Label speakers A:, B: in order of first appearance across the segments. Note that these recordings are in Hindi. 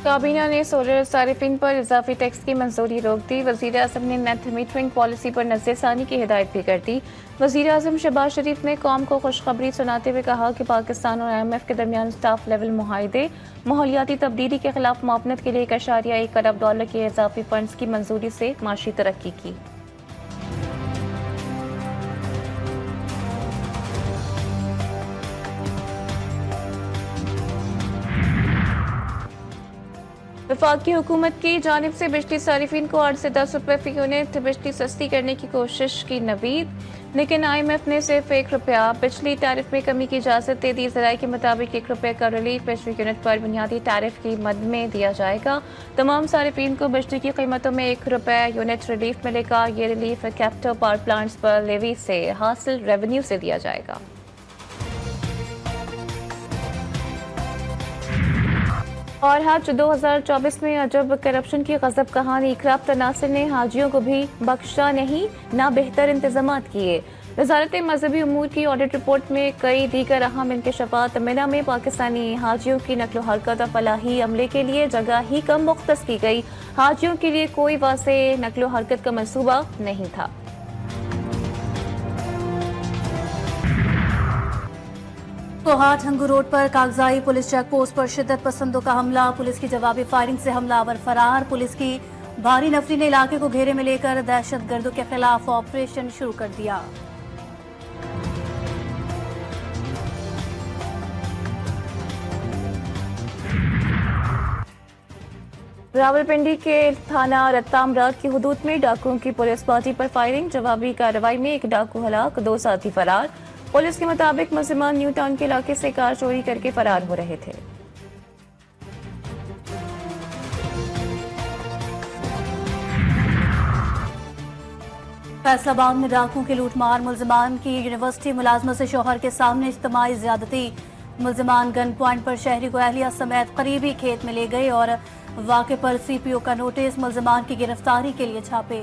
A: काबीना ने सोलर सारिफिन पर इजाफी टैक्स की मंजूरी रोक दी। वजीर आजम ने नेट मीटरिंग पॉलिसी पर नजरसानी की हिदायत भी कर दी। वजीर आजम शहबाज शरीफ ने कौम को खुशखबरी सुनाते हुए कहा कि पाकिस्तान और IMF के दरमियान स्टाफ लेवल मुआहदे माहौलियाती तब्दीली के खिलाफ मुआवनत के लिए $1.1 अरब के इजाफी फंड्स की मंजूरी से माशी तरक्की की। वफाकी हुकूमत की जानिब से बिजली सारिफिन को 8 से 10 रुपये फी यूनिट बिजली सस्ती करने की कोशिश की नवीद, लेकिन IMF ने सिर्फ ₹1 बिजली टैरिफ में कमी की इजाज़त दे दी। ज़राए के मुताबिक ₹1 का रिलीफ बिजली यूनिट पर बुनियादी टैरिफ की मद में दिया जाएगा। तमाम सारिफिन को बिजली की कीमतों में ₹1 यूनिट रिलीफ मिलेगा। ये रिलीफ कैपिटल पावर प्लांट्स पर लेवी से हासिल रेवेन्यू से दिया जाएगा। और हज 2024 में अजब करप्शन की गजब कहानी। इकराम तनासर ने हाजियों को भी बख्शा नहीं, ना बेहतर इंतजाम किए। वजारत मजहबी उमूर की ऑडिट रिपोर्ट में कई दीगर अहम इंकशाफात। मिना में पाकिस्तानी हाजियों की नकलो हरकत और फलाही अमले के लिए जगह ही कम मुख्तस की गई। हाजियों के लिए कोई वासे नकलो हरकत का मंसूबा नहीं था।
B: कोहाट हंगू रोड पर कागजाई पुलिस चेक पोस्ट पर शिद्दत पसंदों का हमला। पुलिस की जवाबी फायरिंग से हमलावर फरार। पुलिस की भारी नफरी ने इलाके को घेरे में लेकर दहशतगर्दों के खिलाफ ऑपरेशन शुरू कर दिया।
A: रावलपिंडी के थाना रत्तामराद की हुदूद में डाकुओं की पुलिस पार्टी पर फायरिंग। जवाबी कार्रवाई में एक डाकू हलाक, 2 साथी फरार। पुलिस के मुताबिक मुलजिमान न्यू टाउन के इलाके से कार चोरी करके फरार हो रहे थे।
B: फैसलाबाद में डाकुओं की लूटमार। मुलजिमान की यूनिवर्सिटी मुलाजमत से शौहर के सामने इज्तिमाई ज्यादती। मुलजिमान गन पॉइंट पर शहरी को अहलिया समेत करीबी खेत में ले गए और वाक़े पर CPO का नोटिस। मुलजिमान की गिरफ्तारी के लिए छापे।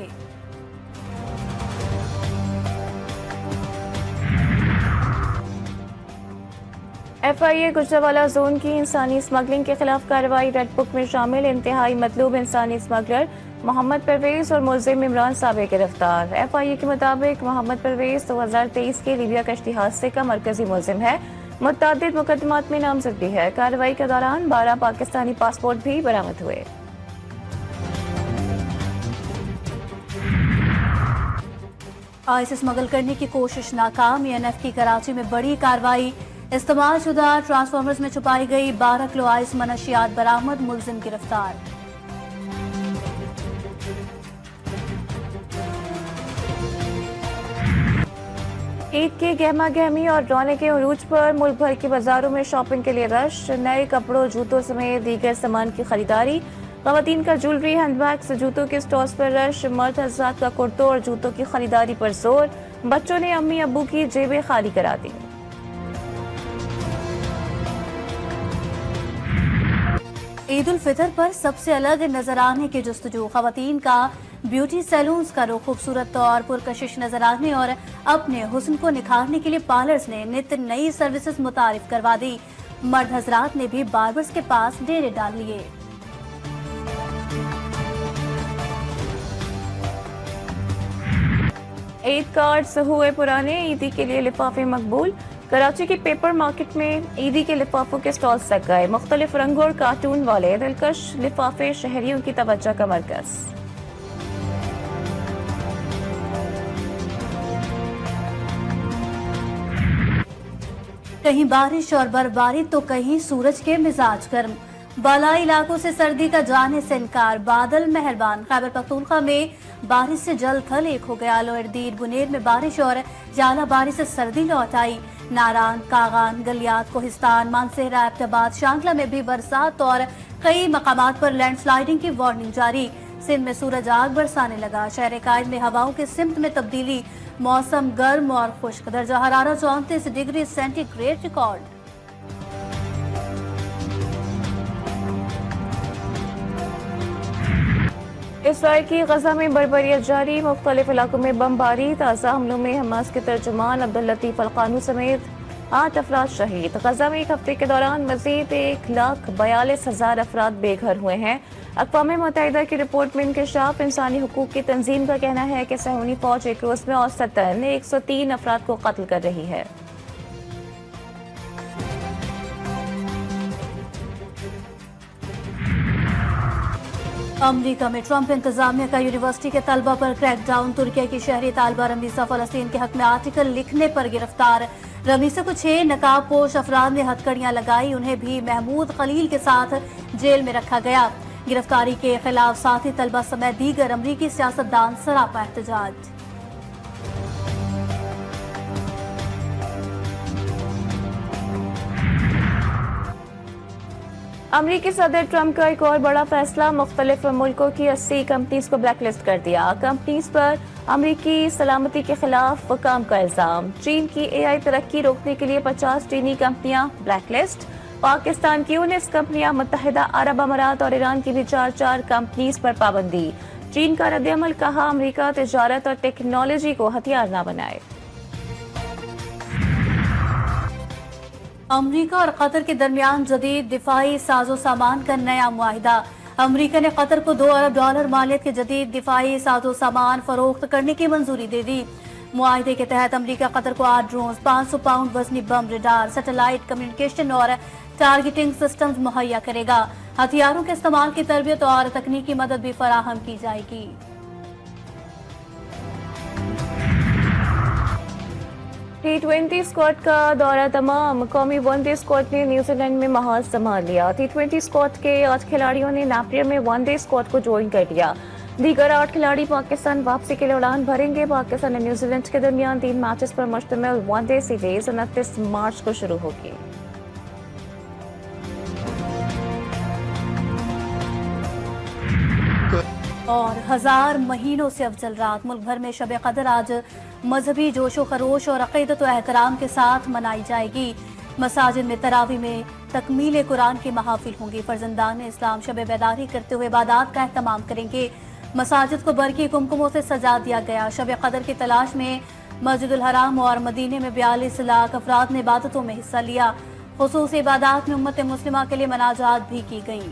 A: FIA गुजरावाला जोन की इंसानी स्मगलिंग के खिलाफ कार्रवाई। रेड बुक में शामिल इंतहाई मतलूब इंसानी स्मगलर मोहम्मद परवेज और मुलजिम इमरान साबे गिरफ्तार। FIA के मुताबिक मोहम्मद परवेज 2023 के लीबिया कश्ती हादसे का मरकजी मुलजिम है। मुतअद्दिद मुकदमात में नामजदगी है। कार्रवाई के दौरान 12 पाकिस्तानी पासपोर्ट भी बरामद हुए।
B: आइस स्मगल करने की कोशिश नाकाम। ENF की कराची में बड़ी कार्रवाई। इस्तेमाल शुदा ट्रांसफार्मर्स में छुपाई गई 12 किलो आइस मनशियात बरामद। मुलजिम गिरफ्तार।
A: ईद की गहमा गहमी और रौनक के उरूज पर मुल्क भर के बाजारों में शॉपिंग के लिए रश। नए कपड़ों, जूतों समेत दीगर सामान की खरीदारी। खवातीन का ज्वेलरी, हैंडबैग्स, जूतों के स्टॉल्स पर रश। मर्द हज़रात का कुर्तों और जूतों की खरीदारी पर जोर। बच्चों ने अम्मी अब्बू की जेबें खाली करा दी।
B: ईद उल फितर पर सबसे अलग नजर आने की जुस्तजू। खवातीन का ब्यूटी सैलून्स का रुख खूबसूरत और पुरकशिश नजर आने और अपने हुस्न को निखारने के लिए पार्लर्स ने नित नई सर्विसेज मुतारिफ करवा दी। मर्द हजरात ने भी बार्बर्स के पास डेरे डाल लिए।
A: ईद कार्ड्स हुए पुराने, ईदी के लिए लिफाफे मकबूल। कराची की पेपर मार्केट में ईदी के लिफाफों के स्टॉल्स लग गए। मुख्तलिफ रंगों और कार्टून वाले दिलकश लिफाफे शहरियों की तवज्जो का मरकज।
B: कहीं बारिश और बर्फबारी तो कहीं सूरज के मिजाज गर्म। बालाई इलाकों से सर्दी का जाने से इनकार। बादल मेहरबान। खैबर पख्तूनख्वा में बारिश से जल थल एक हो गया। लोहरदीद बुनेर में बारिश और जाला बारिश से सर्दी लौट आई। नारान, कागान, गलियात, कोहिस्तान, मानसेहरा, एबटाबाद, शांगला में भी बरसात और कई मकामात पर लैंडस्लाइडिंग की वार्निंग जारी। सिंध में सूरज आग बरसाने लगा। शहर कायद में हवाओं के सिमत में तब्दीली। मौसम गर्म और खुश्क। दर्जा हरारत 34 डिग्री सेंटीग्रेड रिकॉर्ड।
A: इसराइल की गजा में बर्बरियत जारी। मुख्तलिफ इलाकों में बमबारी। ताज़ा हमलों में हमास के तर्जुमान अब्दुल लतीफ अल कानू समेत 8 अफराद शहीद। गजा में एक हफ्ते के दौरान मजीद 1,42,000 अफराद बेघर हुए हैं। अक़वाम मुत्तहिदा की रिपोर्ट में इंकशाफ इंसानी हुकूक की तंजीम का कहना है कि सहूनी फौज एक रोज में औसतन 103 अफराद को कत्ल कर रही है।
B: अमरीका में ट्रंप इंतजामिया का यूनिवर्सिटी के तलबा पर क्रैकडाउन। तुर्की की शहरी तालिबा रमीसा फलस्तीन के हक में आर्टिकल लिखने पर गिरफ्तार। रमीसा को 6 नकाब पोश अफराद ने हथकड़ियां लगाई। उन्हें भी महमूद खलील के साथ जेल में रखा गया। गिरफ्तारी के खिलाफ साथी तलबा समेत दीगर अमरीकी सियासतदान सरापा एहतजाज।
A: अमरीकी सदर ट्रंप का एक और बड़ा फैसला, मुख्तलिफ मुल्कों की 80 कंपनीज को ब्लैकलिस्ट कर दिया। कंपनीज पर अमरीकी सलामती के खिलाफ काम का इल्जाम। चीन की AI तरक्की रोकने के लिए 50 चीनी कंपनियां ब्लैकलिस्ट। पाकिस्तान की 19 कंपनियां, मुत्तहिदा अरब अमारात और ईरान की भी 4 कंपनीज पर पाबंदी। चीन का रद्द-ए-अमल, कहा अमरीका तिजारत और टेक्नोलॉजी को हथियार न बनाए।
B: अमरीका और कतर के दरमियान जदीद दिफाई साजो सामान का नया मुआहिदा। अमरीका ने कतर को $2 अरब मालियत के जदीद दिफाई साजो सामान फरोख्त करने की मंजूरी दे दी। मुआहिदे के तहत अमरीका कतर को 8 ड्रोन, 500 पाउंड वजनी बम, रडार, सैटेलाइट कम्युनिकेशन और टारगेटिंग सिस्टम्स मुहैया करेगा। हथियारों के इस्तेमाल की तरबियत और तकनीकी मदद भी फराहम की जाएगी।
A: T20 स्क्वाड का दौरा तमाम। कौमी वनडे स्क्वाड ने न्यूजीलैंड में महाज संभाल लिया। T20 स्क्वाड के 8 खिलाड़ियों ने नापियर में वनडे स्क्वाड को ज्वाइन कर लिया। दीगर 8 खिलाड़ी पाकिस्तान वापसी के लिए उड़ान भरेंगे। पाकिस्तान और न्यूजीलैंड के दरमियान 3 मैचेस पर मुश्तमिल वनडे सीरीज 29 मार्च को शुरू होगी।
B: और 1000 महीनों से अफजल रात। मुल्क भर में शब कदर आज मजहबी जोशो खरोश और अक़ीदत व एहतराम के साथ मनाई जाएगी। मसाजिद में तरावी में तकमील कुरान की महाफिल होंगी। फर्जंदान इस्लाम शब बेदारी करते हुए इबादत का एहतमाम करेंगे। मसाजिद को बरकी कुमकुमों से सजा दिया गया। शब कदर की तलाश में मस्जिदुल हराम और मदीने में 42 लाख अफराद ने इबादतों में हिस्सा लिया। खुसूसी इबादत में उम्मत मुस्लिमा के लिए मनाजात भी की गई।